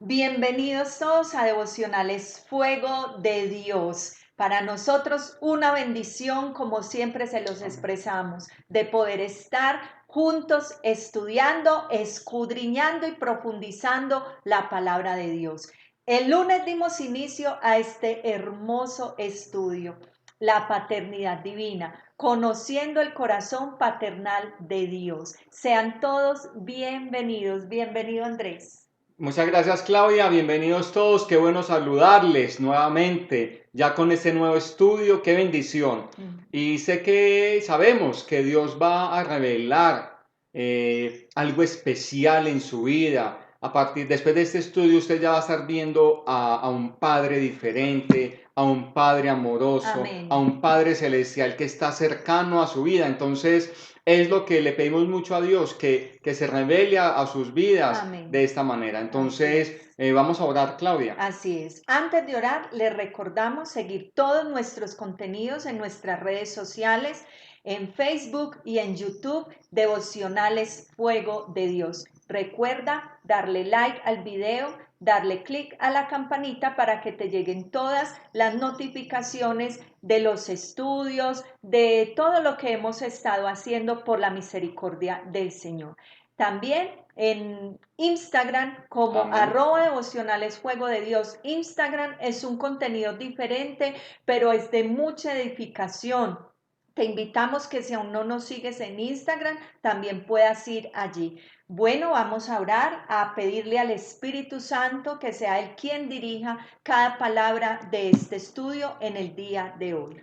Bienvenidos todos a Devocionales Fuego de Dios. Para nosotros una bendición, como siempre se los expresamos, de poder estar juntos estudiando, escudriñando y profundizando la palabra de Dios. El lunes dimos inicio a este hermoso estudio, la paternidad divina, conociendo el corazón paternal de Dios. Sean todos bienvenidos. Bienvenido, Andrés. Muchas gracias, Claudia. Bienvenidos todos. Qué bueno saludarles nuevamente ya con este nuevo estudio. Qué bendición. Y sabemos que Dios va a revelar algo especial en su vida. Después de este estudio, usted ya va a estar viendo a un Padre diferente, a un Padre amoroso, Amén. a un Padre celestial que está cercano a su vida. Entonces, es lo que le pedimos mucho a Dios, que se revele a sus vidas Amén. de esta manera. Entonces, vamos a orar, Claudia. Así es. Antes de orar, les recordamos seguir todos nuestros contenidos en nuestras redes sociales, en Facebook y en YouTube, Devocionales Fuego de Dios. Recuerda darle like al video, darle clic a la campanita para que te lleguen todas las notificaciones de los estudios, de todo lo que hemos estado haciendo por la misericordia del Señor. También en Instagram como Amén. @devocionales Fuego de Dios. Instagram es un contenido diferente, pero es de mucha edificación. Te invitamos que si aún no nos sigues en Instagram, también puedas ir allí. Bueno, vamos a orar, a pedirle al Espíritu Santo que sea Él quien dirija cada palabra de este estudio en el día de hoy.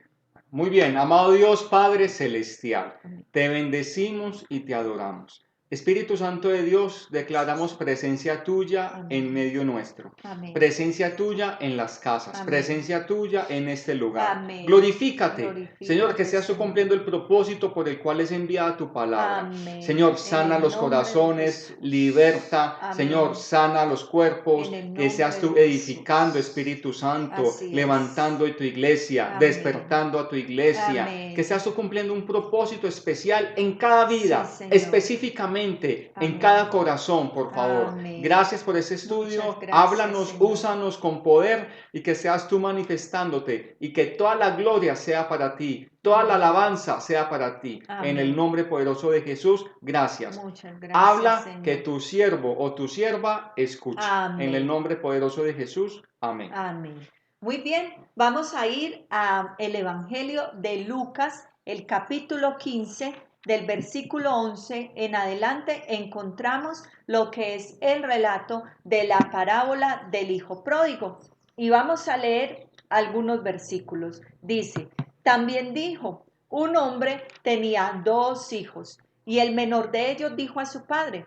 Muy bien, amado Dios Padre Celestial, te bendecimos y te adoramos. Espíritu Santo de Dios, declaramos presencia tuya en medio nuestro, Amén. presencia tuya en las casas, Amén. Presencia tuya en este lugar. Amén. Glorifícate, Señor, que seas tú cumpliendo el propósito por el cual es enviada tu palabra. Amén. Señor, sana los corazones, liberta, Amén. Señor, sana los cuerpos, En el que seas nombre tú de edificando, Jesús. Espíritu Santo, Así es. levantando tu iglesia, Amén. despertando a tu iglesia, Amén. que seas tú cumpliendo un propósito especial en cada vida, Sí, Señor. específicamente en Amén. cada corazón, por favor. Amén. Gracias por ese Muchas estudio, gracias, háblanos, Señor. úsanos con poder y que seas tú manifestándote y que toda la gloria sea para ti, toda la Amén. alabanza sea para ti. En el Amén. nombre poderoso de Jesús, gracias. Muchas gracias, Habla que Señor. tu siervo o tu sierva escuche. En el Amén. nombre poderoso de Jesús, amén. Amén. Muy bien, vamos a ir al Evangelio de Lucas, el capítulo 15, del versículo 11 en adelante encontramos lo que es el relato de la parábola del hijo pródigo. Y vamos a leer algunos versículos. Dice, también dijo, un hombre tenía 2 hijos y el menor de ellos dijo a su padre,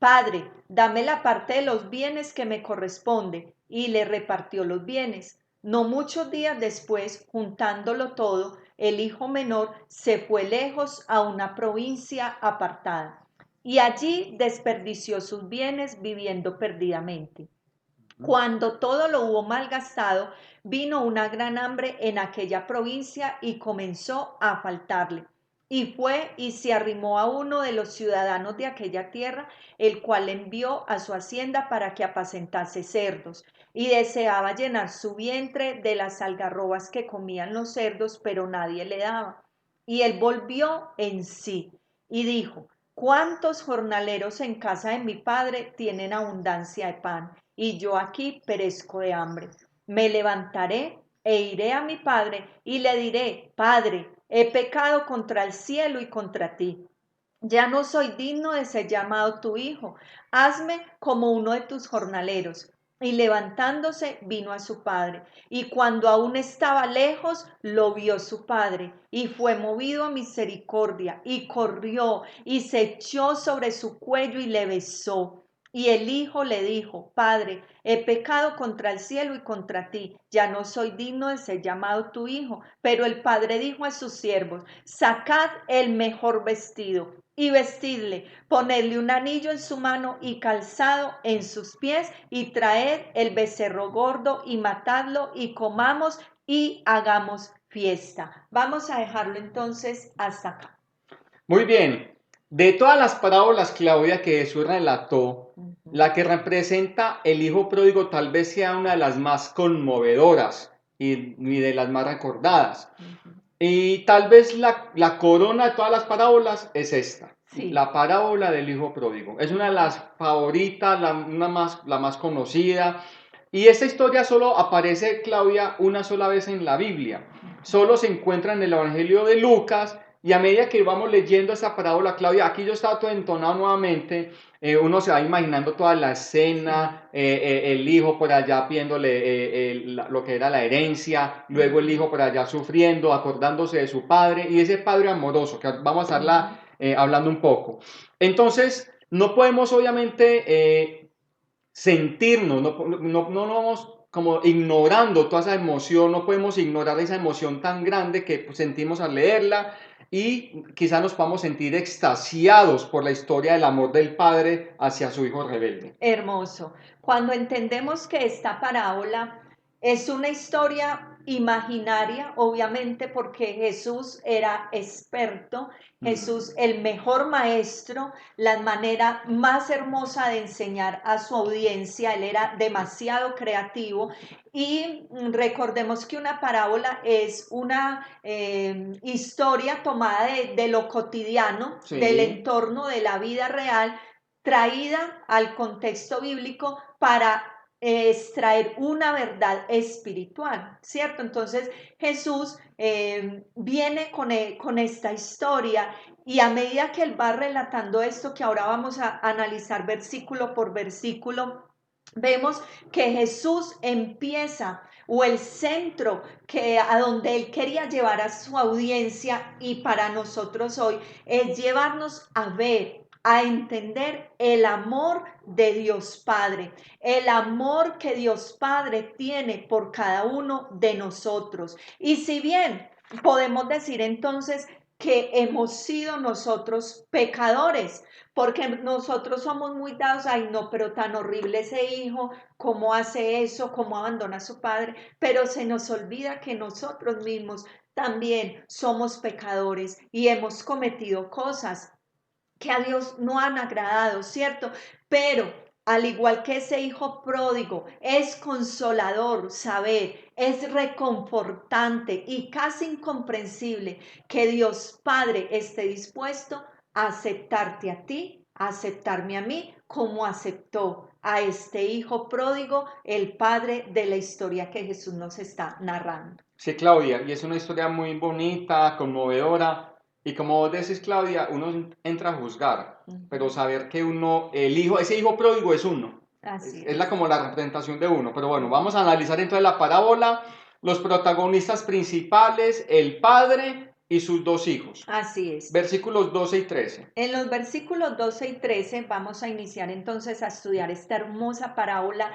Padre, dame la parte de los bienes que me corresponde, y le repartió los bienes. No muchos días después, juntándolo todo, el hijo menor se fue lejos a una provincia apartada, y allí desperdició sus bienes viviendo perdidamente. Cuando todo lo hubo malgastado, vino una gran hambre en aquella provincia y comenzó a faltarle. Y fue y se arrimó a uno de los ciudadanos de aquella tierra, el cual le envió a su hacienda para que apacentase cerdos. Y deseaba llenar su vientre de las algarrobas que comían los cerdos, pero nadie le daba. Y él volvió en sí y dijo, ¿cuántos jornaleros en casa de mi padre tienen abundancia de pan? Y yo aquí perezco de hambre. Me levantaré e iré a mi padre y le diré, Padre, he pecado contra el cielo y contra ti. Ya no soy digno de ser llamado tu hijo. Hazme como uno de tus jornaleros. Y levantándose vino a su padre. Y cuando aún estaba lejos, lo vio su padre. Y fue movido a misericordia. Y corrió y se echó sobre su cuello y le besó. Y el hijo le dijo, Padre, he pecado contra el cielo y contra ti, ya no soy digno de ser llamado tu hijo. Pero el padre dijo a sus siervos, sacad el mejor vestido y vestidle, ponedle un anillo en su mano y calzado en sus pies, y traed el becerro gordo y matadlo y comamos y hagamos fiesta. Vamos a dejarlo entonces hasta acá. Muy bien. De todas las parábolas, Claudia, que Jesús relató, Ujú. la que representa el hijo pródigo tal vez sea una de las más conmovedoras y de las más recordadas. Ujú. Y tal vez la corona de todas las parábolas es esta, Sí. la parábola del hijo pródigo. Es una de las favoritas, la más conocida. Y esta historia solo aparece, Claudia, una sola vez en la Biblia. Solo se encuentra en el Evangelio de Lucas. Y a medida que vamos leyendo esta parábola, Claudia, aquí yo estaba todo entonado nuevamente. Uno se va imaginando toda la escena, el hijo por allá pidiéndole lo que era la herencia, luego el hijo por allá sufriendo, acordándose de su padre y ese padre amoroso, que vamos a estarla hablando un poco. Entonces, no podemos obviamente sentirnos, no vamos como ignorando toda esa emoción, no podemos ignorar esa emoción tan grande que sentimos al leerla y quizás nos podamos sentir extasiados por la historia del amor del padre hacia su hijo rebelde. Hermoso. Cuando entendemos que esta parábola es una historia imaginaria, obviamente porque Jesús era experto, Jesús el mejor maestro, la manera más hermosa de enseñar a su audiencia, él era demasiado creativo y recordemos que una parábola es una historia tomada de lo cotidiano, del Sí. entorno de la vida real, traída al contexto bíblico para extraer una verdad espiritual, ¿cierto? Entonces Jesús viene con esta historia y a medida que él va relatando esto, que ahora vamos a analizar versículo por versículo, vemos que Jesús empieza o el centro que a donde él quería llevar a su audiencia y para nosotros hoy es llevarnos a ver, a entender el amor de Dios Padre, el amor que Dios Padre tiene por cada uno de nosotros. Y si bien podemos decir entonces que hemos sido nosotros pecadores, porque nosotros somos muy dados, ay no, pero tan horrible ese hijo, cómo hace eso, cómo abandona a su padre, pero se nos olvida que nosotros mismos también somos pecadores y hemos cometido cosas que a Dios no han agradado, ¿cierto? Pero al igual que ese hijo pródigo, es consolador saber, es reconfortante y casi incomprensible que Dios Padre esté dispuesto a aceptarte a ti, a aceptarme a mí, como aceptó a este hijo pródigo, el padre de la historia que Jesús nos está narrando. Sí, Claudia, y es una historia muy bonita, conmovedora, y como vos decís, Claudia, uno entra a juzgar, pero saber que uno, ese hijo pródigo es uno, Así es es. como la representación de uno, pero bueno, vamos a analizar entonces la parábola, los protagonistas principales, el padre y sus dos hijos, Así es. versículos 12 y 13. En los versículos 12 y 13 vamos a iniciar entonces a estudiar esta hermosa parábola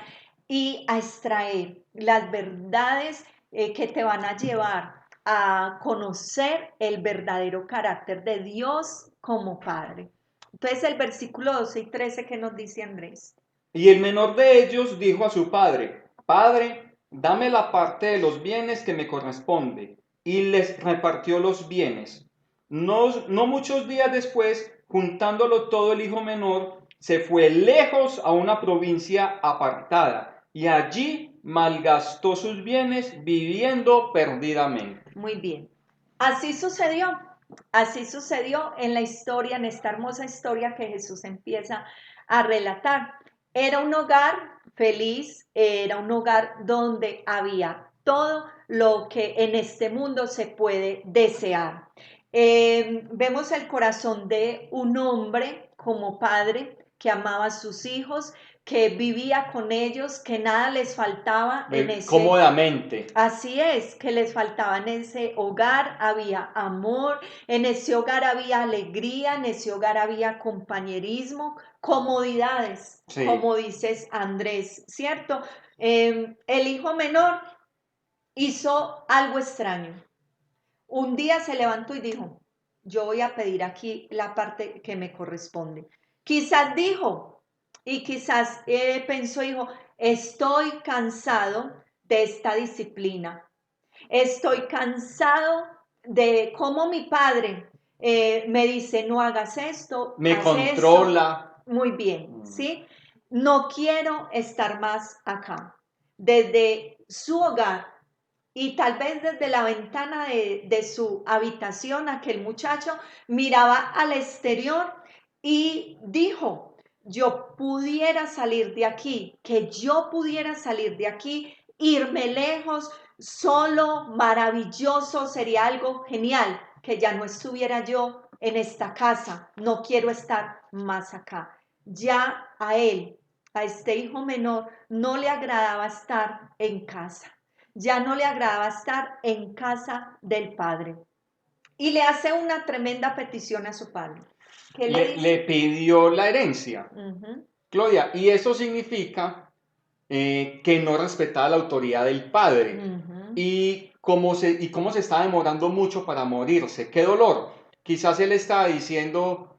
y a extraer las verdades que te van a llevar a conocer el verdadero carácter de Dios como Padre. Entonces el versículo 12 y 13 que nos dice Andrés. Y el menor de ellos dijo a su padre, Padre, dame la parte de los bienes que me corresponde. Y les repartió los bienes. No muchos días después, juntándolo todo el hijo menor, se fue lejos a una provincia apartada y allí malgastó sus bienes viviendo perdidamente. Muy bien. Así sucedió. Así sucedió en la historia, en esta hermosa historia que Jesús empieza a relatar. Era un hogar feliz, era un hogar donde había todo lo que en este mundo se puede desear. Vemos el corazón de un hombre como padre que amaba a sus hijos, que vivía con ellos, que nada les faltaba en ese. Cómodamente. Así es, que les faltaba en ese hogar, había amor, en ese hogar había alegría, en ese hogar había compañerismo, comodidades, Sí. como dices Andrés, ¿cierto? El hijo menor hizo algo extraño. Un día se levantó y dijo, yo voy a pedir aquí la parte que me corresponde. Quizás dijo, y quizás pensó, dijo, estoy cansado de esta disciplina. Estoy cansado de cómo mi padre me dice, no hagas esto, Me haz controla. esto. Muy bien, ¿sí? No quiero estar más acá. Desde su hogar y tal vez desde la ventana de su habitación, aquel muchacho miraba al exterior y dijo, yo pudiera salir de aquí, que yo pudiera salir de aquí, irme lejos, solo, maravilloso, sería algo genial, que ya no estuviera yo en esta casa, no quiero estar más acá. Ya a él, a este hijo menor, no le agradaba estar en casa, ya no le agradaba estar en casa del padre. Y le hace una tremenda petición a su padre. ¿Qué le dice? Le pidió la herencia, Claudia, y eso significa que no respetaba la autoridad del padre. Y cómo se está demorando mucho para morirse. Qué dolor. Quizás él estaba diciendo,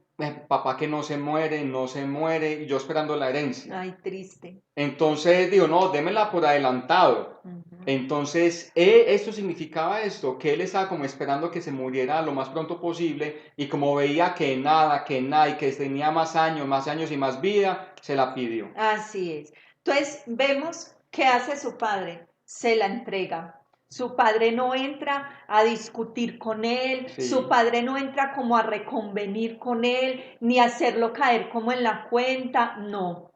papá que no se muere, no se muere, y yo esperando la herencia. Ay, triste. Entonces digo, no, démela por adelantado. Entonces, esto significaba esto, que él estaba como esperando que se muriera lo más pronto posible, y como veía que nada, y que tenía más años y más vida, se la pidió. Así es. Entonces vemos qué hace su padre, se la entrega. Su padre no entra a discutir con él, Sí. su padre no entra como a reconvenir con él, ni a hacerlo caer como en la cuenta, no.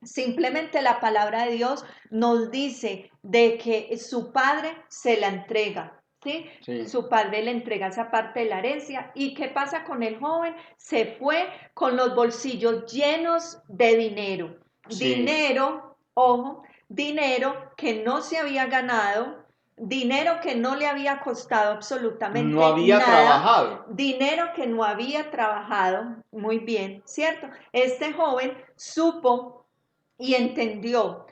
Simplemente la palabra de Dios nos dice de que su padre se la entrega, ¿sí? Sí. Su padre le entrega esa parte de la herencia. ¿Y qué pasa con el joven? Se fue con los bolsillos llenos de dinero. Sí. Dinero, ojo, dinero que no se había ganado, dinero que no le había costado absolutamente No había nada, trabajado. dinero que no había trabajado, muy bien, ¿cierto? Este joven supo y entendió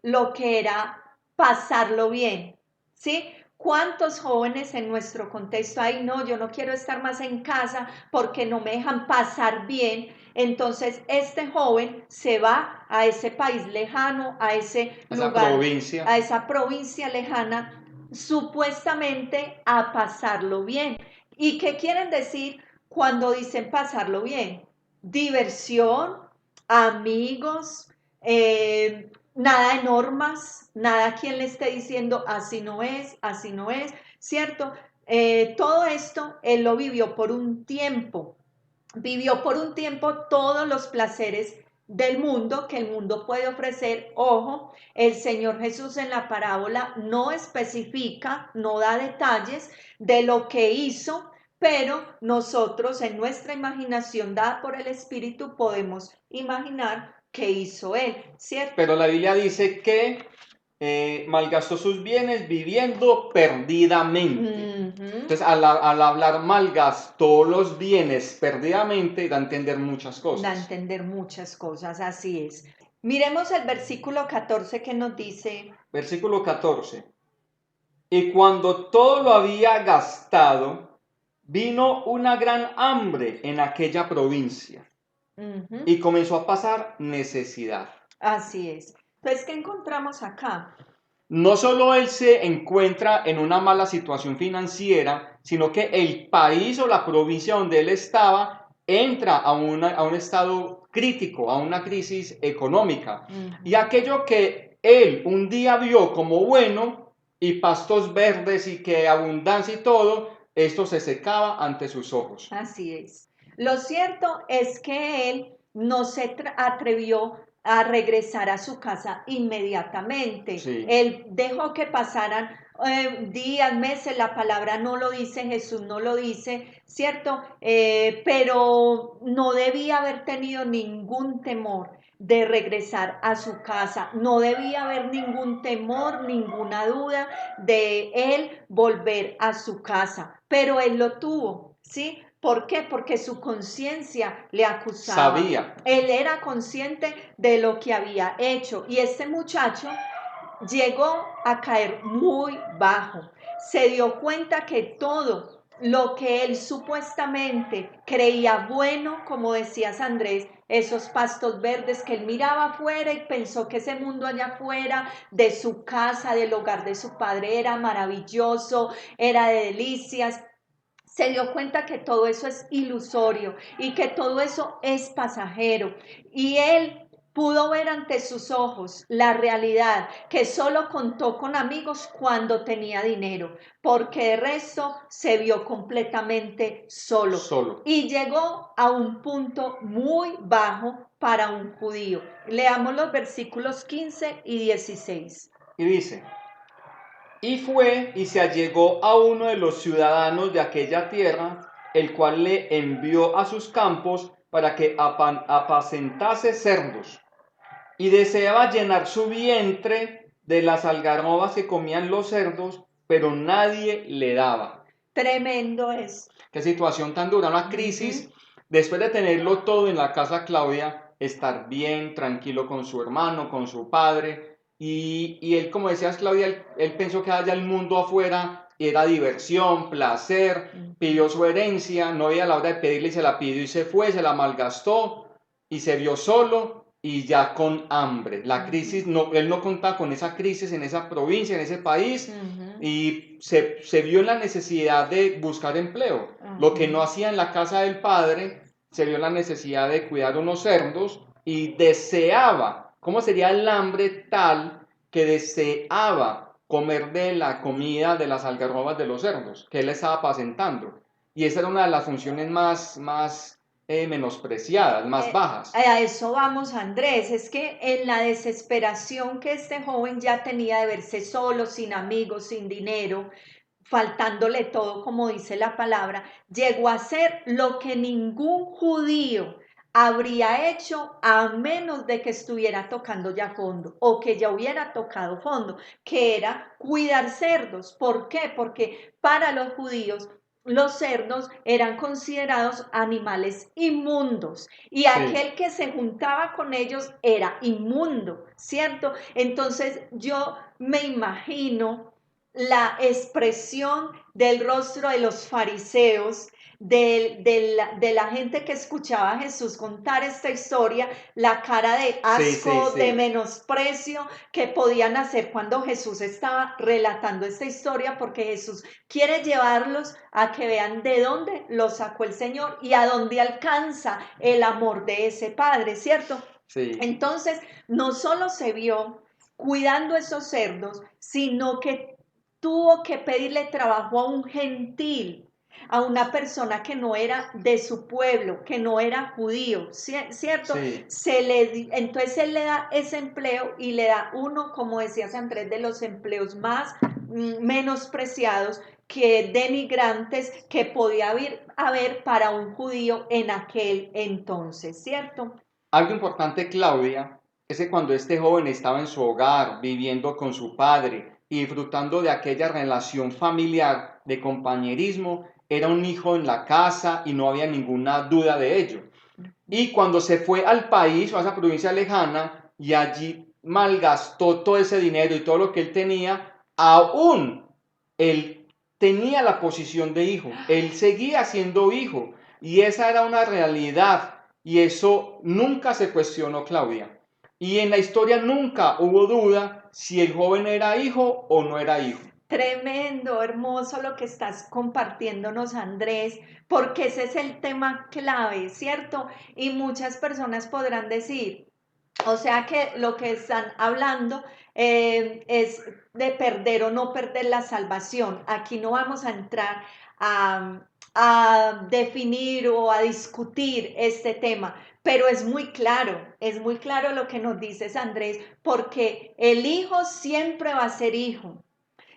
lo que era pasarlo bien, ¿sí? ¿Cuántos jóvenes en nuestro contexto hay? No, yo no quiero estar más en casa porque no me dejan pasar bien. Entonces este joven se va a ese país lejano, a ese lugar, provincia. a esa provincia lejana, supuestamente a pasarlo bien. ¿Y qué quieren decir cuando dicen pasarlo bien? Diversión, amigos, nada de normas, nada quien le esté diciendo así no es, ¿cierto? Todo esto él lo vivió por un tiempo todos los placeres del mundo que el mundo puede ofrecer. Ojo, el Señor Jesús en la parábola no especifica, no da detalles de lo que hizo, pero nosotros en nuestra imaginación dada por el Espíritu podemos imaginar qué hizo él, ¿cierto? Pero la Biblia dice que malgastó sus bienes viviendo perdidamente. Entonces, al hablar malgastó los bienes perdidamente, da a entender muchas cosas. Da a entender muchas cosas, así es. Miremos el versículo 14 que nos dice. Versículo 14. Y cuando todo lo había gastado, vino una gran hambre en aquella provincia y comenzó a pasar necesidad. Así es. Entonces, ¿qué encontramos acá? No solo él se encuentra en una mala situación financiera, sino que el país o la provincia donde él estaba entra a un estado crítico, a una crisis económica. Y aquello que él un día vio como bueno y pastos verdes y que abundancia y todo, esto se secaba ante sus ojos. Así es. Lo cierto es que él no se atrevió a regresar a su casa inmediatamente. Sí. Él dejó que pasaran días, meses, la palabra no lo dice, Jesús no lo dice, ¿cierto? Pero no debía haber tenido ningún temor de regresar a su casa. No debía haber ningún temor, ninguna duda de él volver a su casa, pero él lo tuvo, ¿sí? ¿Por qué? Porque su conciencia le acusaba. Sabía. Él era consciente de lo que había hecho y este muchacho llegó a caer muy bajo. Se dio cuenta que todo lo que él supuestamente creía bueno, como decías Andrés, esos pastos verdes que él miraba afuera y pensó que ese mundo allá afuera de su casa, del hogar de su padre era maravilloso, era de delicias. se dio cuenta que todo eso es ilusorio y que todo eso es pasajero. Y él pudo ver ante sus ojos la realidad, que solo contó con amigos cuando tenía dinero, porque de resto se vio completamente solo. Solo. Y llegó a un punto muy bajo para un judío. Leamos los versículos 15 y 16. Y dice, y fue y se allegó a uno de los ciudadanos de aquella tierra, el cual le envió a sus campos para que apacentase cerdos. Y deseaba llenar su vientre de las algarrobas que comían los cerdos, pero nadie le daba. Tremendo es. Qué situación tan dura, una crisis. Después de tenerlo todo en la casa, Claudia, estar bien, tranquilo con su hermano, con su padre. Y él, como decías, Claudia, él pensó que allá el mundo afuera era diversión, placer, pidió su herencia, no había la hora de pedirle y se la pidió y se fue, se la malgastó y se vio solo y ya con hambre. La crisis, no, él no contaba con esa crisis en esa provincia, en ese país, y se vio en la necesidad de buscar empleo. Lo que no hacía en la casa del padre, se vio en la necesidad de cuidar unos cerdos y deseaba, ¿cómo sería el hambre tal que deseaba comer de la comida de las algarrobas de los cerdos que él estaba apacentando? Y esa era una de las funciones más menospreciadas, más bajas. A eso vamos, Andrés. Es que en la desesperación que este joven ya tenía de verse solo, sin amigos, sin dinero, faltándole todo, como dice la palabra, llegó a hacer lo que ningún judío habría hecho a menos de que estuviera tocando ya fondo o que ya hubiera tocado fondo, que era cuidar cerdos. ¿Por qué? Porque para los judíos los cerdos eran considerados animales inmundos y aquel que se juntaba con ellos era inmundo, ¿cierto? Entonces yo me imagino la expresión del rostro de los fariseos, de la gente que escuchaba a Jesús contar esta historia, la cara de asco, de menosprecio que podían hacer cuando Jesús estaba relatando esta historia, porque Jesús quiere llevarlos a que vean de dónde los sacó el Señor y a dónde alcanza el amor de ese Padre, ¿cierto? Sí. Entonces, no solo se vio cuidando esos cerdos, sino que tuvo que pedirle trabajo a un gentil, a una persona que no era de su pueblo, que no era judío, ¿cierto? Sí. Entonces él le da ese empleo y le da uno, como decías Andrés, de los empleos más menospreciados, que denigrantes que podía haber para un judío en aquel entonces, ¿cierto? Algo importante, Claudia, es que cuando este joven estaba en su hogar, viviendo con su padre y disfrutando de aquella relación familiar de compañerismo, era un hijo en la casa y no había ninguna duda de ello. Y cuando se fue al país o a esa provincia lejana y allí malgastó todo ese dinero y todo lo que él tenía, aún él tenía la posición de hijo, él seguía siendo hijo y esa era una realidad y eso nunca se cuestionó, Claudia. Y en la historia nunca hubo duda si el joven era hijo o no era hijo. Tremendo, hermoso lo que estás compartiéndonos, Andrés, porque ese es el tema clave, ¿cierto? Y muchas personas podrán decir, o sea que lo que están hablando es de perder o no perder la salvación. Aquí no vamos a entrar a definir o a discutir este tema, pero es muy claro lo que nos dices, Andrés, porque el hijo siempre va a ser hijo.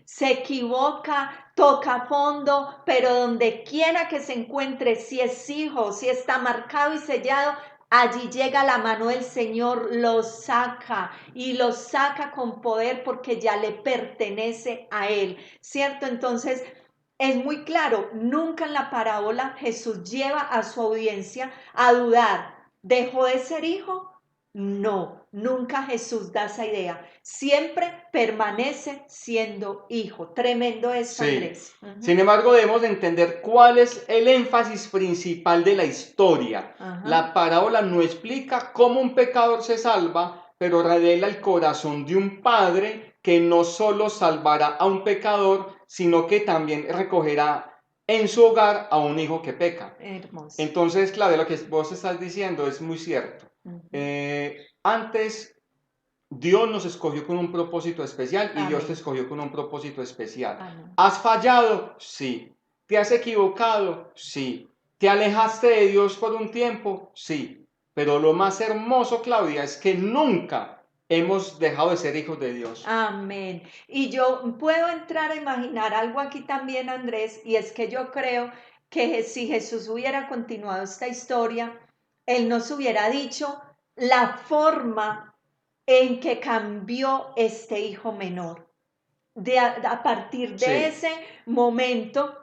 Se equivoca, toca fondo, pero donde quiera que se encuentre, si es hijo, si está marcado y sellado, allí llega la mano del Señor, lo saca y lo saca con poder porque ya le pertenece a Él, ¿cierto? Entonces, es muy claro, nunca en la parábola Jesús lleva a su audiencia a dudar, ¿dejó de ser hijo? No, nunca Jesús da esa idea. Siempre permanece siendo hijo. Tremendo esto, Sí. Andrés. Sin embargo, debemos entender cuál es el énfasis principal de la historia. La parábola no explica cómo un pecador se salva, pero revela el corazón de un padre que no solo salvará a un pecador, sino que también recogerá en su hogar a un hijo que peca. Hermoso. Entonces, Claudia, lo que vos estás diciendo es muy cierto. Antes Dios nos escogió con un propósito especial y Dios te Amén. escogió con un propósito especial. Amén. ¿Has fallado? Sí. ¿Te has equivocado? Sí. ¿Te alejaste de Dios por un tiempo? Sí. Pero lo más hermoso, Claudia, es que nunca hemos dejado de ser hijos de Dios. Amén. Y yo puedo entrar a imaginar algo aquí también, Andrés, y es que yo creo que si Jesús hubiera continuado esta historia, Él nos hubiera dicho la forma en que cambió este hijo menor. A partir de Sí, ese momento,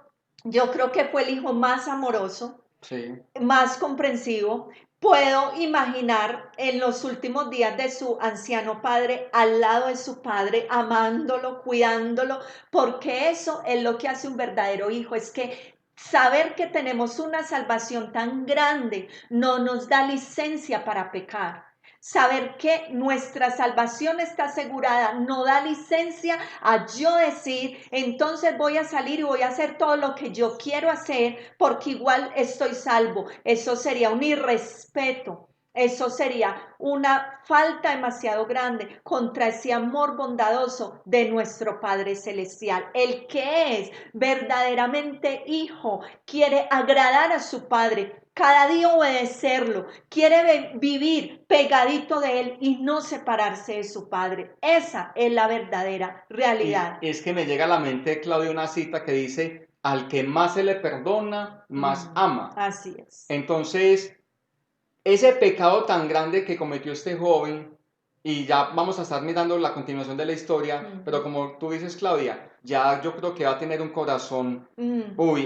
yo creo que fue el hijo más amoroso, sí. más comprensivo. Puedo imaginar en los últimos días de su anciano padre, al lado de su padre, amándolo, cuidándolo, porque eso es lo que hace un verdadero hijo, es que saber que tenemos una salvación tan grande no nos da licencia para pecar. Saber que nuestra salvación está asegurada no da licencia a yo decir, entonces voy a salir y voy a hacer todo lo que yo quiero hacer porque igual estoy salvo. Eso sería un irrespeto. Eso sería una falta demasiado grande contra ese amor bondadoso de nuestro Padre Celestial. El que es verdaderamente hijo quiere agradar a su Padre, cada día obedecerlo, quiere vivir pegadito de él y no separarse de su Padre. Esa es la verdadera Y realidad. es que me llega a la mente, Claudia, una cita que dice, al que más se le perdona, más ama. Así es. Entonces, ese pecado tan grande que cometió este joven, y ya vamos a estar mirando la continuación de la historia, pero como tú dices, Claudia, ya yo creo que va a tener un corazón,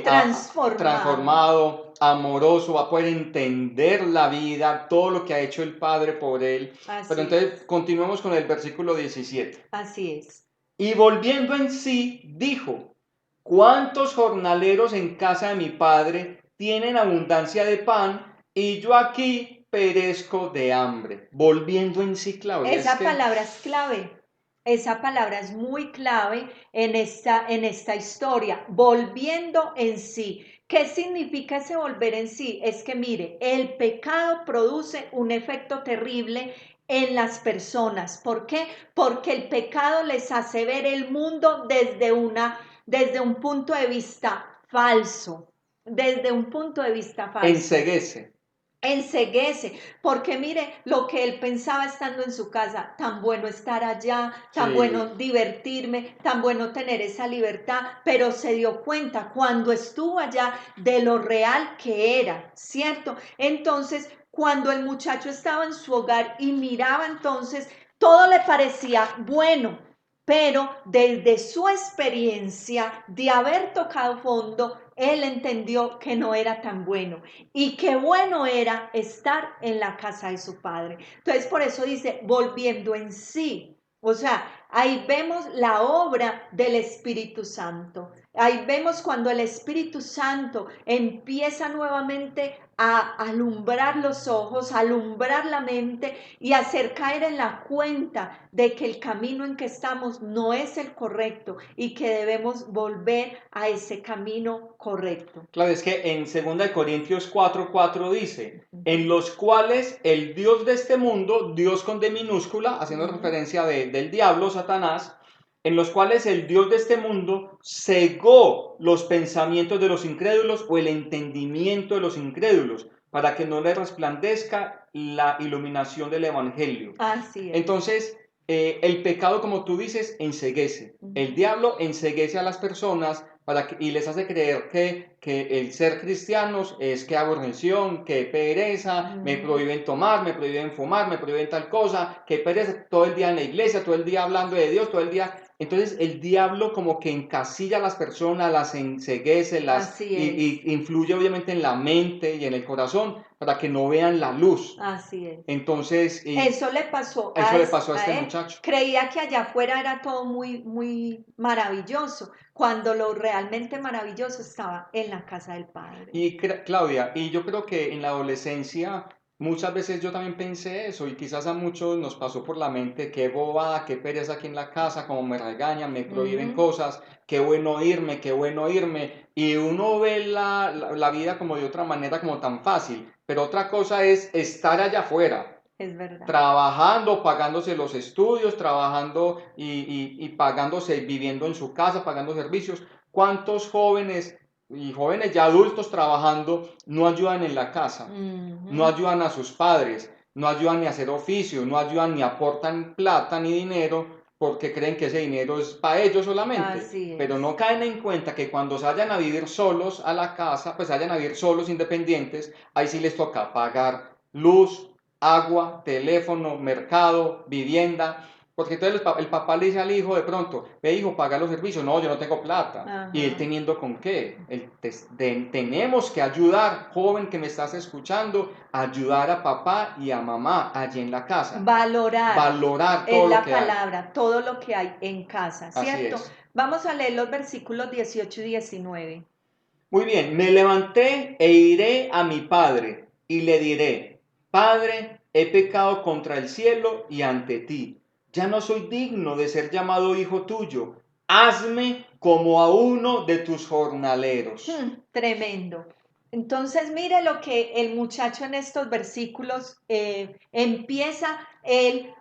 Transformado. transformado, amoroso, va a poder entender la vida, todo lo que ha hecho el Padre por él. Pero Así entonces, es. continuemos con el versículo 17. Así es. Y volviendo en sí, dijo, ¿cuántos jornaleros en casa de mi padre tienen abundancia de pan y yo aquí perezco de hambre? Volviendo en sí, Claudia, es Esa que palabra es clave. Esa palabra es muy clave en esta historia. Volviendo en sí. ¿Qué significa ese volver en sí? Es que mire, el pecado produce un efecto terrible en las personas. ¿Por qué? Porque el pecado les hace ver el mundo desde un punto de vista falso. Desde un punto de vista falso. enceguece. Enceguece, porque mire lo que él pensaba estando en su casa, tan bueno estar allá, tan Sí, bueno divertirme, tan bueno tener esa libertad, pero se dio cuenta cuando estuvo allá de lo real que era, ¿cierto? Entonces, cuando el muchacho estaba en su hogar y miraba entonces, todo le parecía bueno, pero desde su experiencia de haber tocado fondo, él entendió que no era tan bueno y qué bueno era estar en la casa de su padre. Entonces, por eso dice, volviendo en sí. O sea, ahí vemos la obra del Espíritu Santo. Ahí vemos cuando el Espíritu Santo empieza nuevamente a alumbrar los ojos, a alumbrar la mente y hacer caer en la cuenta de que el camino en que estamos no es el correcto y que debemos volver a ese camino correcto. Claudia, es que en 2 Corintios 4:4 dice, en los cuales el Dios de este mundo, Dios con D minúscula, haciendo referencia del diablo, Satanás, en los cuales el Dios de este mundo cegó los pensamientos de los incrédulos o el entendimiento de los incrédulos, para que no les resplandezca la iluminación del Evangelio. Así es. Entonces, el pecado, como tú dices, enceguece. El diablo enceguece a las personas y les hace creer que el ser cristianos es que aborreción, que pereza, me prohíben tomar, me prohíben fumar, me prohíben tal cosa, que pereza, todo el día en la iglesia, todo el día hablando de Dios, todo el día. Entonces el diablo como que encasilla a las personas, las enceguece, Así es. y influye obviamente en la mente y en el corazón para que no vean la luz. Así es. Entonces, Eso le pasó eso le pasó a a este él. muchacho. Creía que allá afuera era todo muy maravilloso, cuando lo realmente maravilloso estaba en la casa del Padre. Y Claudia, y yo creo que en la adolescencia Muchas veces yo también pensé eso y quizás a muchos nos pasó por la mente, qué bobada, qué pereza aquí en la casa, como me regañan, me prohíben Ujú, cosas, qué bueno irme. Y uno ve la vida como de otra manera, como tan fácil. Pero otra cosa es estar allá afuera, es verdad. trabajando, pagándose los estudios, trabajando y pagándose, viviendo en su casa, pagando servicios. ¿Cuántos jóvenes y jóvenes ya adultos trabajando no ayudan en la casa? No Ujú, ayudan a sus padres, no ayudan ni a hacer oficio, no ayudan ni aportan plata ni dinero porque creen que ese dinero es para ellos solamente, así pero es. no caen en cuenta que cuando se vayan a vivir solos a la casa, pues vayan a vivir solos, independientes, ahí sí les toca pagar luz, agua, teléfono, mercado, vivienda, porque entonces el papá le dice al hijo de pronto, ve hijo, paga los servicios, no, yo no tengo plata. Y él Ajá. teniendo con qué. Tenemos que ayudar, joven que me estás escuchando, ayudar a papá y a mamá allí en la casa. Valorar Valorar todo es lo la que hay. palabra, todo lo que hay en casa, Así ¿cierto? es. Vamos a leer los versículos 18 y 19. Muy bien, me levanté e iré a mi padre y le diré, Padre, he pecado contra el cielo y ante ti. Ya no soy digno de ser llamado hijo tuyo. Hazme como a uno de tus jornaleros. Tremendo. Entonces, mire lo que el muchacho en estos versículos empieza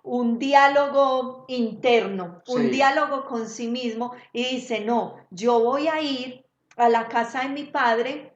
un diálogo interno, un Sí, diálogo con sí mismo y dice, no, yo voy a ir a la casa de mi padre,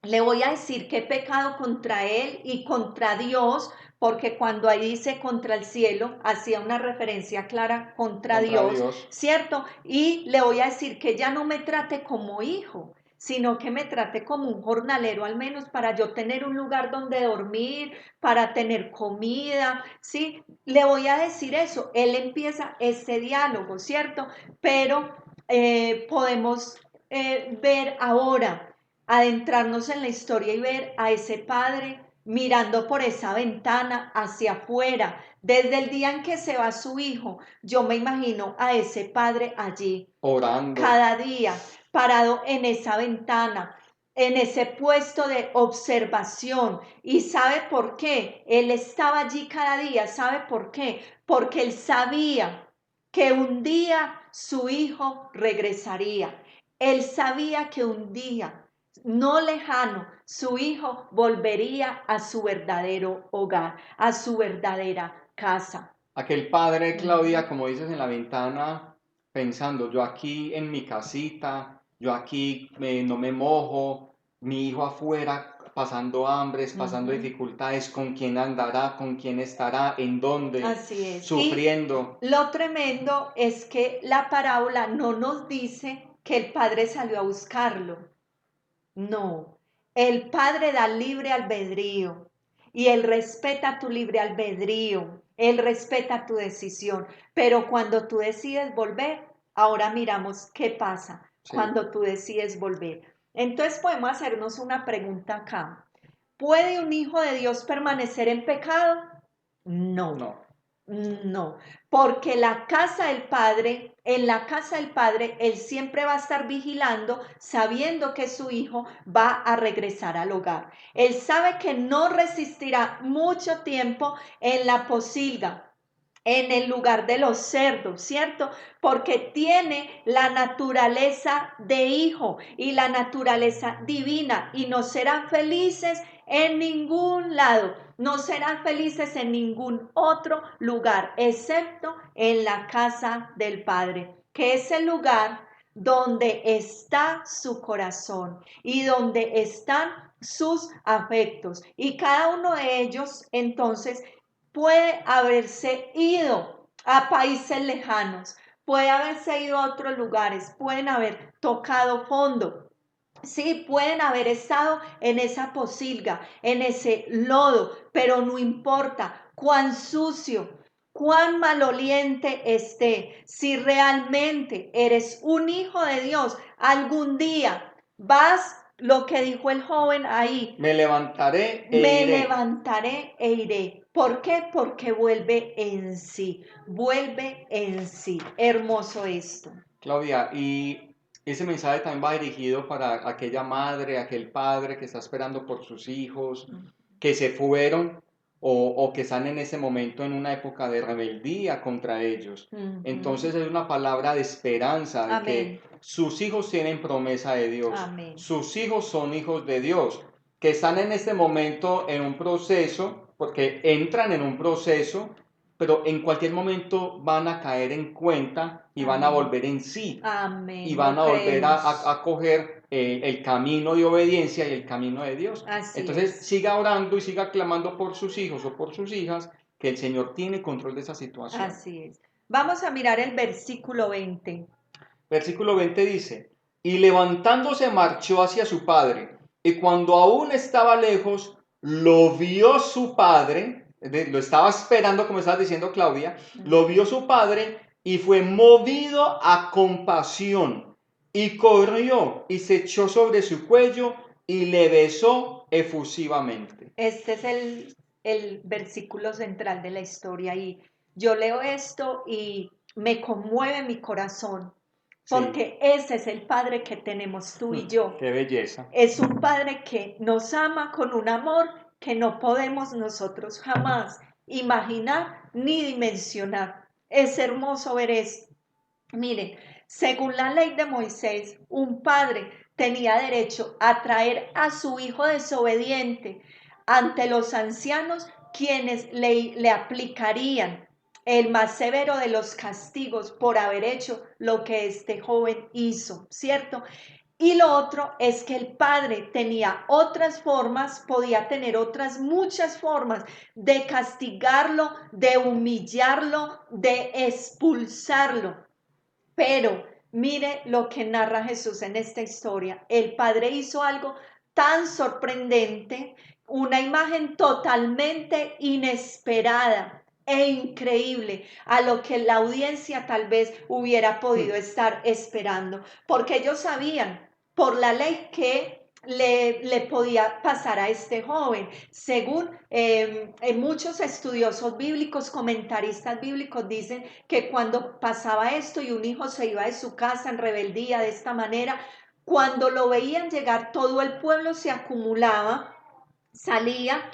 le voy a decir que he pecado contra él y contra Dios, porque cuando ahí dice contra el cielo, hacía una referencia clara contra contra Dios, Dios. ¿cierto? Y le voy a decir que ya no me trate como hijo, sino que me trate como un jornalero al menos para yo tener un lugar donde dormir, para tener comida, ¿sí? Le voy a decir eso. Él empieza este diálogo, ¿cierto? Pero podemos ver ahora, adentrarnos en la historia y ver a ese padre mirando por esa ventana hacia afuera. Desde el día en que se va su hijo, yo me imagino a ese padre allí Orando. cada día, parado en esa ventana, en ese puesto de observación. ¿Y sabe por qué? Él estaba allí cada día. ¿Sabe por qué? Porque él sabía que un día su hijo regresaría. Él sabía que un día no lejano su hijo volvería a su verdadero hogar, a su verdadera casa. Aquel padre, Ujú. Claudia, como dices en la ventana, pensando, yo aquí en mi casita, yo aquí no me mojo, mi hijo afuera pasando hambres, pasando Ujú. dificultades, con quién andará, con quién estará, en dónde, Así es. Y sufriendo. lo tremendo es que la parábola no nos dice que el padre salió a buscarlo. No, el padre da libre albedrío y él respeta tu libre albedrío, él respeta tu decisión, pero cuando tú decides volver, ahora miramos qué pasa Sí, cuando tú decides volver. Entonces podemos hacernos una pregunta acá. ¿Puede un hijo de Dios permanecer en pecado? No. no. No, porque la casa del Padre, en la casa del Padre, Él siempre va a estar vigilando, sabiendo que su hijo va a regresar al hogar. Él sabe que no resistirá mucho tiempo en la posilga, en el lugar de los cerdos, ¿cierto? Porque tiene la naturaleza de hijo y la naturaleza divina y no serán felices en ningún lado, no serán felices en ningún otro lugar, excepto en la casa del Padre, que es el lugar donde está su corazón y donde están sus afectos. Y cada uno de ellos entonces puede haberse ido a países lejanos, puede haberse ido a otros lugares, pueden haber tocado fondo. Sí, pueden haber estado en esa posilga, en ese lodo, pero no importa cuán sucio, cuán maloliente esté. Si realmente eres un hijo de Dios, algún día vas, lo que dijo el joven ahí, Me levantaré e me iré. levantaré e iré. ¿Por qué? Porque vuelve en sí, vuelve en sí. Hermoso esto. Claudia, y ese mensaje también va dirigido para aquella madre, aquel padre que está esperando por sus hijos, que se fueron. o que están en ese momento en una época de rebeldía contra ellos. Entonces es una palabra de esperanza, de que Amén. sus hijos tienen promesa de Dios, Amén. sus hijos son hijos de Dios, que están en este momento en un proceso, porque entran en un proceso, pero en cualquier momento van a caer en cuenta y van a Amén. volver en sí y Amén. van Lo a volver creemos. a coger el camino de obediencia y el camino de Dios. Así Entonces es. siga orando y siga clamando por sus hijos o por sus hijas, que el Señor tiene control de esa situación. Así es. Vamos a mirar el versículo 20. Versículo 20 dice, y levantándose marchó hacia su padre, y cuando aún estaba lejos, lo vio su padre, lo estaba esperando, como estaba diciendo Claudia, lo vio su padre y fue movido a compasión, y corrió y se echó sobre su cuello y le besó efusivamente. Este es el versículo central de la historia y yo leo esto y me conmueve mi corazón Sí, porque ese es el Padre que tenemos tú y yo. qué belleza. Es un Padre que nos ama con un amor que no podemos nosotros jamás imaginar ni dimensionar. Es hermoso ver esto. Miren, según la ley de Moisés, un padre tenía derecho a traer a su hijo desobediente ante los ancianos, quienes le aplicarían el más severo de los castigos por haber hecho lo que este joven hizo, ¿cierto? Y lo otro es que el padre tenía otras formas, podía tener otras muchas formas de castigarlo, de humillarlo, de expulsarlo. Pero mire lo que narra Jesús en esta historia. El Padre hizo algo tan sorprendente, una imagen totalmente inesperada e increíble a lo que la audiencia tal vez hubiera podido estar esperando, porque ellos sabían por la ley que le podía pasar a este joven. Según muchos estudiosos bíblicos, comentaristas bíblicos dicen que cuando pasaba esto y un hijo se iba de su casa en rebeldía de esta manera, cuando lo veían llegar, todo el pueblo se acumulaba, salía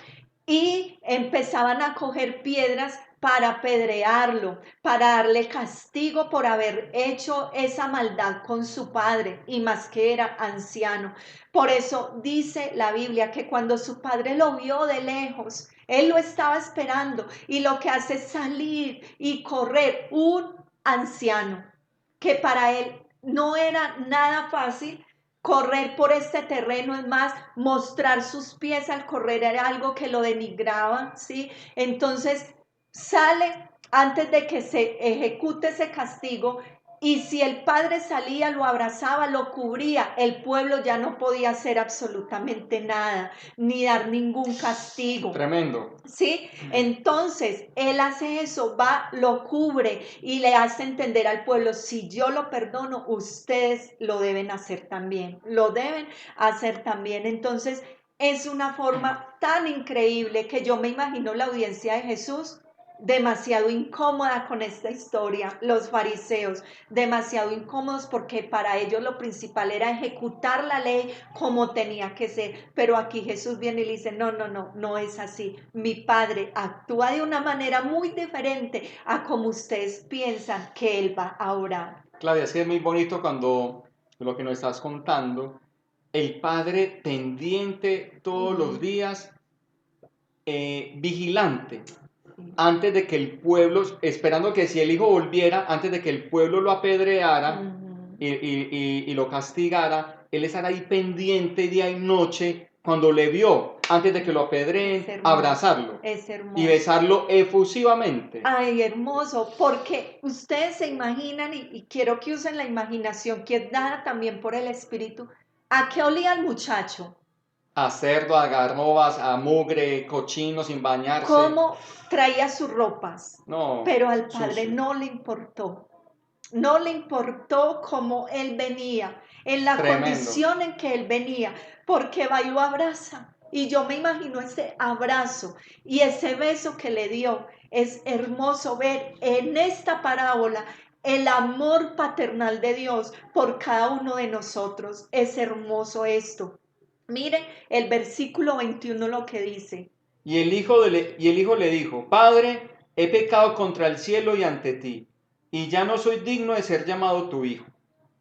y empezaban a coger piedras para apedrearlo, para darle castigo por haber hecho esa maldad con su padre, y más que era anciano. Por eso dice la Biblia que cuando su padre lo vio de lejos, él lo estaba esperando y lo que hace es salir y correr, un anciano que para él no era nada fácil correr por este terreno. Es más, mostrar sus pies al correr era algo que lo denigraba, ¿sí? Entonces sale antes de que se ejecute ese castigo, y si el padre salía, lo abrazaba, lo cubría, el pueblo ya no podía hacer absolutamente nada, ni dar ningún castigo. Tremendo. ¿Sí? Entonces, él hace eso, va, lo cubre y le hace entender al pueblo, si yo lo perdono, ustedes lo deben hacer también, lo deben hacer también. Entonces, es una forma tan increíble que yo me imagino la audiencia de Jesús demasiado incómoda con esta historia, los fariseos demasiado incómodos porque para ellos lo principal era ejecutar la ley como tenía que ser, pero aquí Jesús viene y le dice, no, no, no, no es así, mi Padre actúa de una manera muy diferente a como ustedes piensan que Él va a orar. Claudia, es que es muy bonito cuando lo que nos estás contando, el padre pendiente todos los días, vigilante, antes de que el pueblo, esperando que si el hijo volviera, antes de que el pueblo lo apedreara y lo castigara, él estará ahí pendiente día y noche cuando le vio, antes de que lo apedreen, abrazarlo Es y hermoso. besarlo efusivamente. Ay, hermoso, porque ustedes se imaginan, y quiero que usen la imaginación, que es dada también por el Espíritu, ¿a qué olía el muchacho? A cerdo, a garrobas, a mugre, cochino sin bañarse. ¿Cómo traía sus ropas? No, Pero al Padre sucio. no le importó. No le importó cómo él venía, en la Tremendo. condición en que él venía, porque va y lo abraza. Y yo me imagino ese abrazo y ese beso que le dio. Es hermoso ver en esta parábola el amor paternal de Dios por cada uno de nosotros. Es hermoso esto. Miren el versículo 21 lo que dice. Y el hijo le dijo, Padre, he pecado contra el cielo y ante ti, y ya no soy digno de ser llamado tu hijo.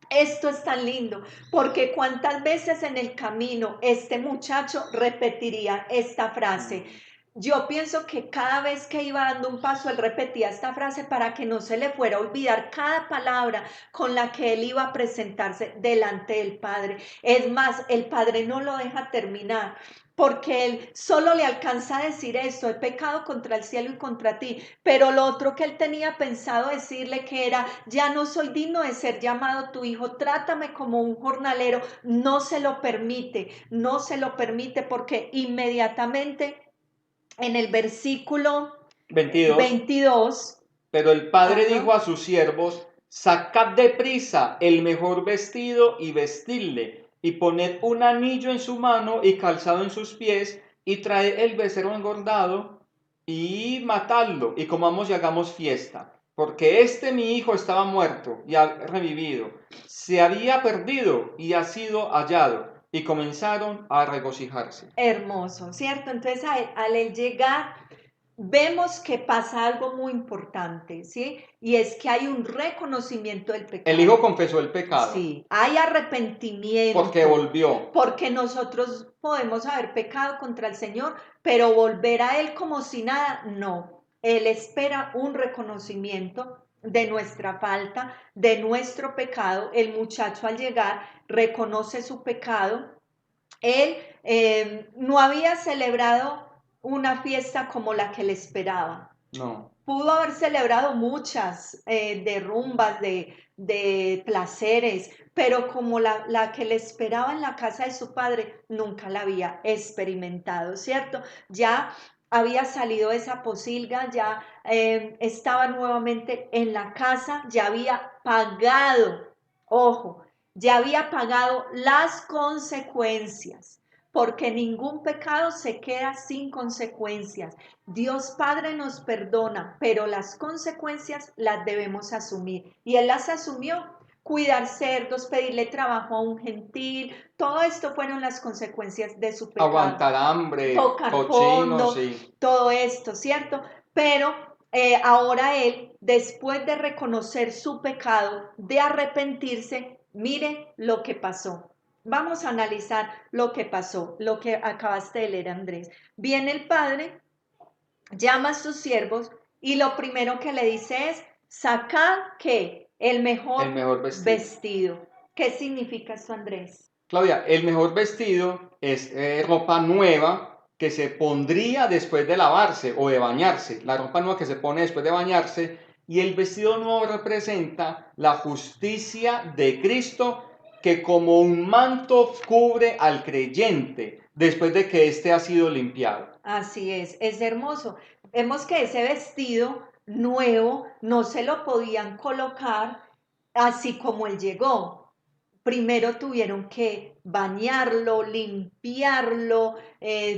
Esto es tan lindo, porque cuántas veces en el camino este muchacho repetiría esta frase. Yo pienso que cada vez que iba dando un paso, él repetía esta frase para que no se le fuera a olvidar cada palabra con la que él iba a presentarse delante del Padre. Es más, el Padre no lo deja terminar, porque él solo le alcanza a decir esto: he pecado contra el cielo y contra ti, pero lo otro que él tenía pensado decirle, que era: ya no soy digno de ser llamado tu hijo, trátame como un jornalero, no se lo permite, no se lo permite, porque inmediatamente en el versículo 22. 22, Pero el padre dijo ajá, a sus siervos, sacad deprisa el mejor vestido y vestidle, y poned un anillo en su mano y calzado en sus pies, y traed el becerro engordado y matadlo, y comamos y hagamos fiesta. Porque este mi hijo estaba muerto y ha revivido, se había perdido y ha sido hallado. Y comenzaron a regocijarse. hermoso, ¿cierto? Entonces al él llegar, vemos que pasa algo muy importante, ¿sí? Y es que hay un reconocimiento del El hijo pecado. confesó el pecado Sí, hay porque arrepentimiento, volvió. porque nosotros podemos haber pecado contra el Señor, pero volver a Él como si nada, no. Él espera un reconocimiento de nuestra falta, de nuestro pecado. El muchacho al llegar reconoce su pecado. Él no había celebrado una fiesta como la que le esperaba. No. Pudo haber celebrado muchas de rumbas, de placeres, pero como la que le esperaba en la casa de su padre, nunca la había experimentado, ¿cierto? Ya había salido esa posilga, ya estaba nuevamente en la casa, ya había pagado, ojo, ya había pagado las consecuencias, porque ningún pecado se queda sin consecuencias. Dios Padre nos perdona, pero las consecuencias las debemos asumir. Y Él las asumió. Cuidar cerdos, pedirle trabajo a un gentil, todo esto fueron las consecuencias de su pecado. Aguantar hambre, Tocar cochinos, fondo, sí. todo esto, ¿cierto? Pero ahora Él, después de reconocer su pecado, de arrepentirse, mire lo que pasó. Vamos a analizar lo que pasó, lo que acabaste de leer, Andrés. Viene el Padre, llama a sus siervos y lo primero que le dice es: sacad ¿qué? El El mejor mejor vestido. vestido. ¿Qué significa esto, Andrés? Claudia, el mejor vestido es ropa nueva que se pondría después de lavarse o de bañarse. La ropa nueva que se pone después de bañarse, y el vestido nuevo representa la justicia de Cristo, que como un manto cubre al creyente después de que éste ha sido limpiado. Así es hermoso. Vemos que ese vestido nuevo no se lo podían colocar así como él llegó. Primero tuvieron que bañarlo, limpiarlo,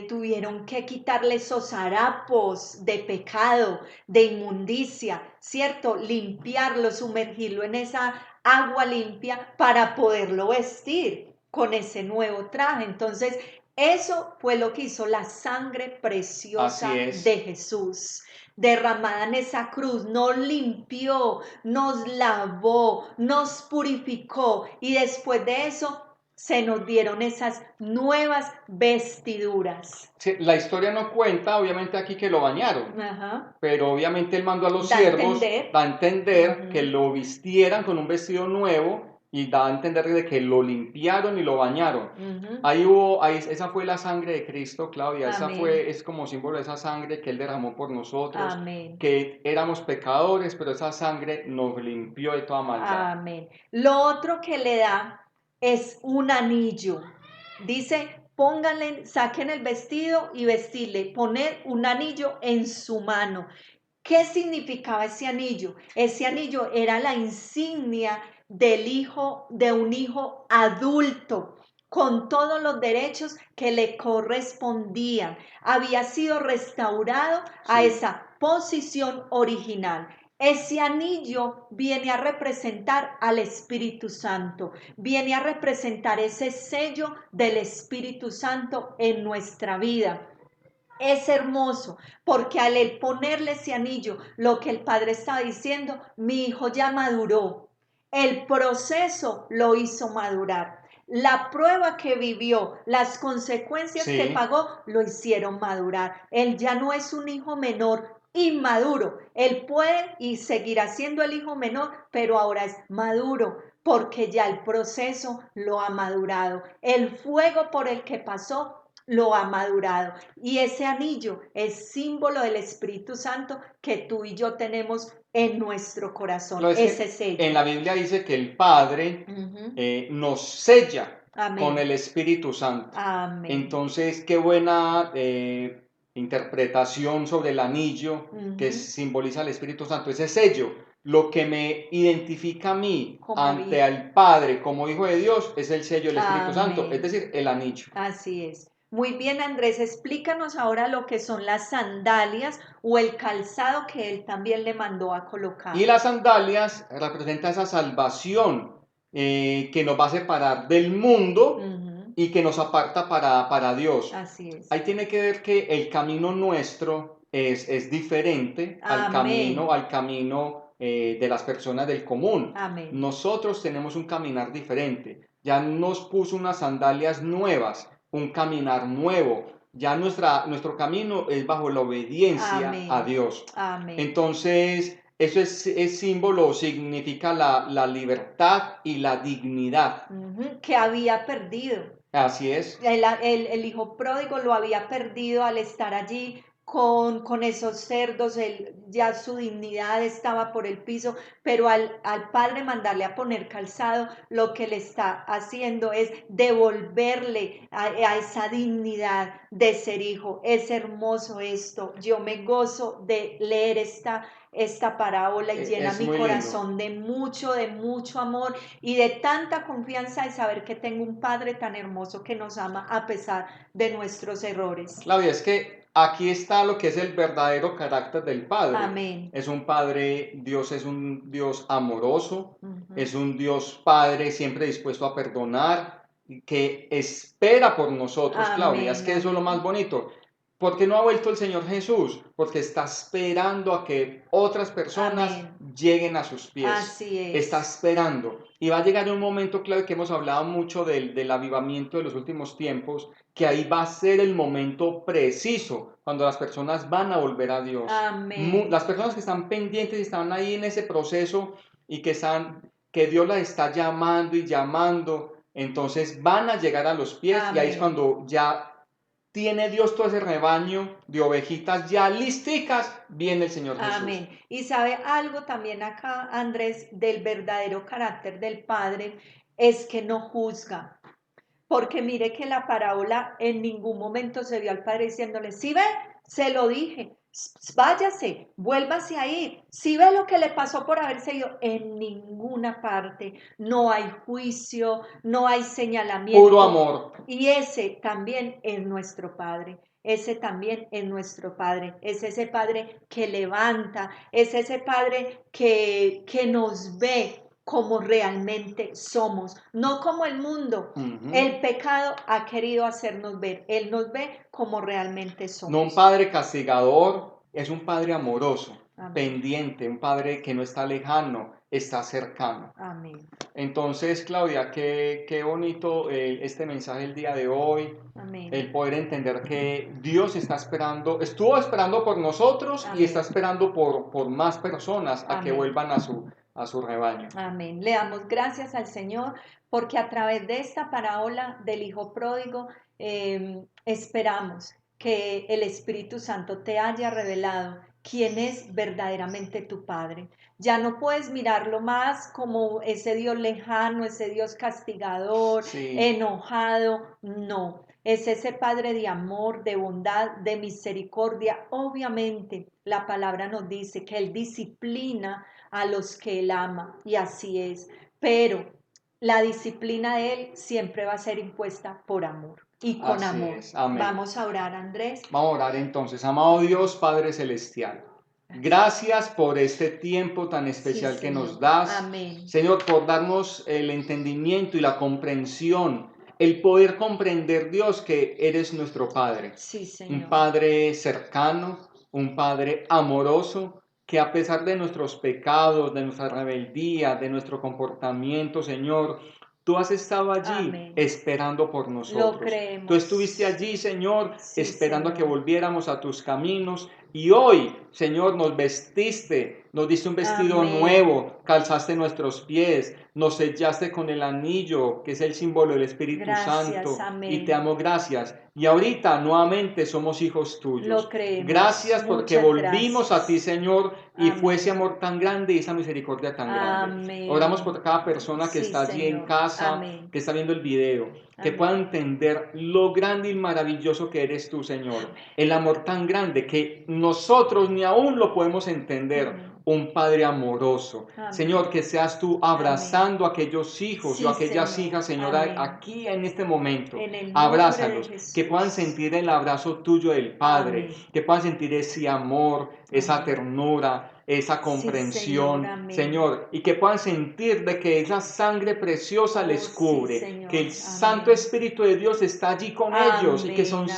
tuvieron que quitarle esos harapos de pecado, de inmundicia, ¿cierto? Limpiarlo, sumergirlo en esa agua limpia para poderlo vestir con ese nuevo traje. Entonces, eso fue lo que hizo la sangre Así preciosa de es. Jesús, derramada en esa cruz. Nos limpió, nos lavó, nos purificó, y después de eso se nos dieron esas nuevas vestiduras. Sí, la historia no cuenta, obviamente, aquí que lo bañaron, Ajá. pero obviamente él mandó a los Da a siervos, entender. da a entender que Ujú. lo vistieran con un vestido nuevo, y da a entender de que lo limpiaron y lo bañaron. Ujú. Esa fue la sangre de Cristo, Claudia. Amén. Es como símbolo de esa sangre que Él derramó por nosotros, Amén. que éramos pecadores, pero esa sangre nos limpió de toda maldad. Amén. Lo otro que le da es un anillo. Dice: pónganle, saquen el vestido y vestirle, poner un anillo en su mano. ¿Qué significaba ese anillo? Ese anillo era la insignia del hijo, de un hijo adulto, con todos los derechos que le correspondían. Había sido restaurado a Sí. esa posición original. Ese anillo viene a representar al Espíritu Santo, viene a representar ese sello del Espíritu Santo en nuestra vida. Es hermoso, porque al él ponerle ese anillo, lo que el padre estaba diciendo, mi hijo ya maduró. El proceso lo hizo madurar. La prueba que vivió, las consecuencias que Sí, pagó, lo hicieron madurar. Él ya no es un hijo menor inmaduro. Él puede y seguirá siendo el hijo menor, pero ahora es maduro, porque ya el proceso lo ha madurado. El fuego por el que pasó lo ha madurado. Y ese anillo es símbolo del Espíritu Santo que tú y yo tenemos en nuestro corazón, lo es ese que en sello. la Biblia dice que el Padre Ujú. nos sella con el Amén, Espíritu Santo. amén. Entonces, qué buena interpretación sobre el anillo que Ujú. simboliza el Espíritu Santo, ese sello. Lo que me identifica a mí Como ante hijo. al Padre como hijo de Dios es el sello del Espíritu Santo, es Amén. decir, el anillo. Así es. Muy bien, Andrés, explícanos ahora lo que son las sandalias o el calzado que él también le mandó a Y colocar. las sandalias representan esa salvación que nos va a separar del mundo Ujú. y que nos aparta para Dios. Así es. Ahí tiene que ver que el camino nuestro es diferente Amén. al camino de las personas del común. Amén. Nosotros tenemos un caminar diferente. Ya nos puso unas sandalias nuevas, un caminar nuevo. Ya nuestro camino es bajo la obediencia a Amén. Dios. Amén. Entonces, eso es símbolo, significa la libertad y la dignidad. Ujú. Que había perdido. Así es. El hijo pródigo lo había perdido al estar allí con esos cerdos, ya su dignidad estaba por el piso, pero al padre mandarle a poner calzado, lo que le está haciendo es devolverle a esa dignidad de ser hijo. Es hermoso esto. Yo me gozo de leer esta parábola y llena Es mi muy lindo. corazón de mucho amor y de tanta confianza de saber que tengo un Padre tan hermoso que nos ama a pesar de nuestros errores. Claudia, es que aquí está lo que es el verdadero carácter del Padre. Amén. Es un Padre, Dios es un Dios amoroso, Ujú. es un Dios Padre siempre dispuesto a perdonar, que espera por nosotros, Claudia. Es Amén, que eso es lo más amén, bonito. ¿Por qué no ha vuelto el Señor Jesús? Porque está esperando a que otras personas amén. lleguen a sus pies. Así Está es. esperando. Y va a llegar un momento, Claudia, que hemos hablado mucho del avivamiento de los últimos tiempos, que ahí va a ser el momento preciso cuando las personas van a volver a Dios. Amén, Las personas que están pendientes y están ahí en ese proceso y que Dios las está llamando y llamando, entonces van a llegar a los pies y ahí es amén, cuando ya tiene Dios todo ese rebaño de ovejitas ya listicas, viene el Señor Jesús. amén. Y sabe algo también acá, Andrés, del verdadero carácter del Padre, es que no juzga. Porque mire que la parábola en ningún momento se vio al padre diciéndole, si ve, se lo dije, váyase, vuélvase a ir. Si ve lo que le pasó por haberse ido, en ninguna parte no hay juicio, no hay Puro señalamiento. amor. Y ese también es nuestro Padre. Ese también es nuestro Padre. Es ese Padre que levanta, es ese Padre que nos ve como realmente somos, no como el mundo. Ujú. El pecado ha querido hacernos ver. Él nos ve como realmente No un somos. padre castigador, es un padre amoroso, Amén. pendiente, un padre que no está lejano, está cercano. Amén. Entonces, Claudia, qué bonito este mensaje el día de hoy, Amén. el poder entender que Dios está esperando, estuvo esperando por nosotros y está Amén. esperando por más personas a que Amén. vuelvan a su rebaño. Amén. Le damos gracias al Señor porque a través de esta parábola del Hijo Pródigo esperamos que el Espíritu Santo te haya revelado quién es verdaderamente tu Padre. Ya no puedes mirarlo más como ese Dios lejano, ese Dios castigador, Sí, enojado. No, es ese Padre de amor, de bondad, de misericordia. Obviamente, la palabra nos dice que Él disciplina a los que Él ama, y así es. Pero la disciplina de Él siempre va a ser impuesta por amor y con así amor. es. Amén. Vamos a orar, Andrés. Vamos a orar entonces. Amado Dios, Padre Celestial, gracias por este tiempo tan Sí, especial que nos Señor. das. Amén. Señor, por darnos el entendimiento y la comprensión el poder comprender, Dios, que eres nuestro Padre. Sí, Un Señor. Padre cercano, un Padre amoroso, que a pesar de nuestros pecados, de nuestra rebeldía, de nuestro comportamiento, Señor, tú has estado allí Amén. esperando por Lo nosotros. creemos. Tú estuviste allí, Señor, Sí, esperando a que Señor. volviéramos a tus caminos. Y hoy, Señor, nos vestiste, nos diste un vestido Amén. nuevo, calzaste nuestros pies, nos sellaste con el anillo, que es el símbolo del Espíritu Gracias, Santo. amén. Y te amo, gracias. Y ahorita nuevamente somos hijos tuyos. Lo creemos. Gracias porque Muchas volvimos a ti, gracias. Señor, y fue Amén. ese amor tan grande y esa misericordia tan grande. Amén. Oramos por cada persona que Sí, está allí en Señor. casa, Amén. que está viendo el video, que Amén. pueda entender lo grande y maravilloso que eres tú, Señor. El amor tan grande que nosotros ni aún lo podemos entender. Amén. Un Padre amoroso. Amén. Señor, que seas tú abrazando a aquellos hijos Sí, y a aquellas Señor. hijas, Señor, Amén. aquí en este momento. En el nombre de Abrázalos, Jesús. que puedan sentir el abrazo tuyo del Padre, Amén. que puedan sentir ese amor, esa Amén. ternura, esa Sí, comprensión, Señor. Amén. Señor, y que puedan sentir de que esa sangre preciosa les Sí, cubre, Señor. que el Amén. Santo Espíritu de Dios está allí con ellos y que Amén.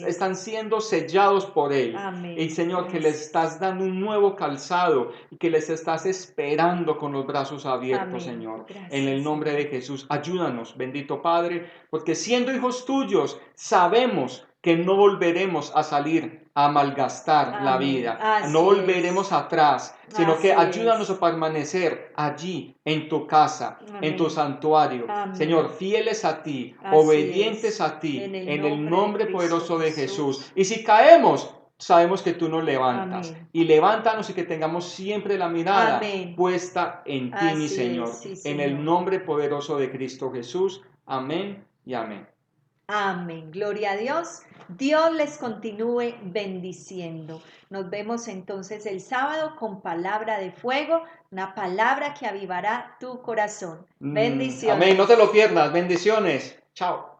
están siendo sellados por Él. Amén. Y Señor, que les estás dando un nuevo calzado y que les estás esperando con los brazos abiertos, Amén. Señor. Gracias, En el nombre de Señor. Jesús, ayúdanos, bendito Padre, porque siendo hijos tuyos, sabemos que no volveremos a salir a malgastar la Amén. vida, Así no volveremos es. atrás, sino que Así ayúdanos es. a permanecer allí en tu casa, en tu Amén. santuario. Amén. Señor, fieles a ti, Así obedientes es. a ti, En el en el nombre de nombre Cristo poderoso de Jesús. Jesús. Y si caemos, sabemos que tú nos levantas. Amén. Y levántanos y que tengamos siempre la mirada Amén. puesta en ti, mi Así Señor. es, sí, En el Señor. nombre poderoso de Cristo Jesús. Amén y amén. Amén. Gloria a Dios. Dios les continúe bendiciendo. Nos vemos entonces el sábado con palabra de fuego, una palabra que avivará tu corazón. Amén. Bendiciones. No te lo pierdas. Bendiciones. Chao.